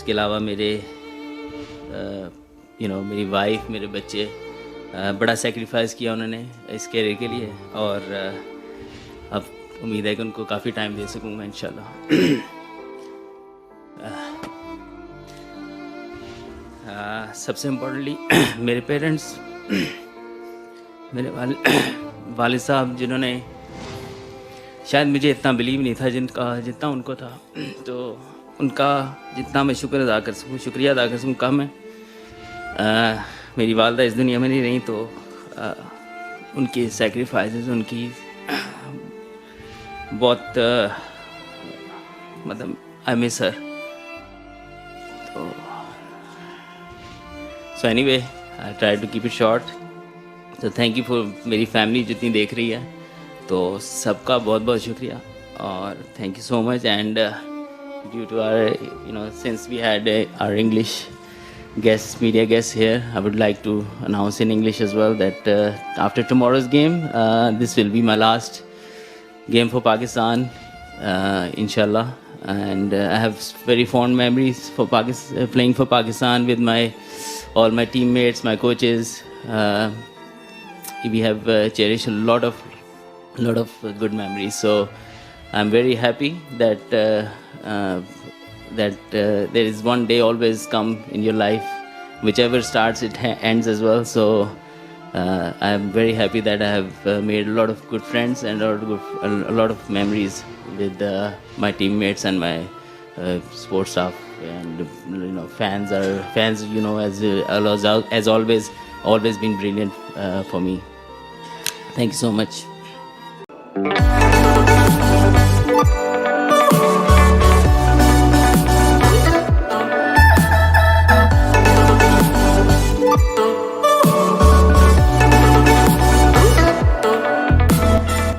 اس کے علاوہ میرے میری وائف, میرے بچے, بڑا سیکریفائز کیا انہوں نے اس کیریئر کے لیے, اور اب امید ہے کہ ان کو کافی ٹائم دے سکوں گا انشاءاللہ. سب سے امپورٹنٹلی میرے پیرنٹس, میرے والد صاحب, جنہوں نے شاید مجھے اتنا بلیو نہیں تھا جتنا ان کو تھا, تو ان کا جتنا میں شکریہ ادا کر سکوں کم ہے. میری والدہ اس دنیا میں نہیں رہی, تو ان کی سیکریفائسز, ان کی بہت مطلب I miss her. So anyway I try to keep it short. تو تھینک یو فار میری فیملی جتنی دیکھ رہی ہے, تو سب کا بہت بہت شکریہ, اور thank you so much. And due to our since we had our English media guests here, I would like to announce in English as well that after tomorrow's game, this will be my last game for Pakistan, inshallah. And I have very fond memories for playing for Pakistan with all my teammates, my coaches. We have cherished a lot of good memories. So I'm very happy that there is one day always come in your life, whichever starts it ends as well. So I'm very happy that I have made a lot of good friends and a lot of memories with my teammates and my sports staff, and fans as always been brilliant for me. Thank you so much.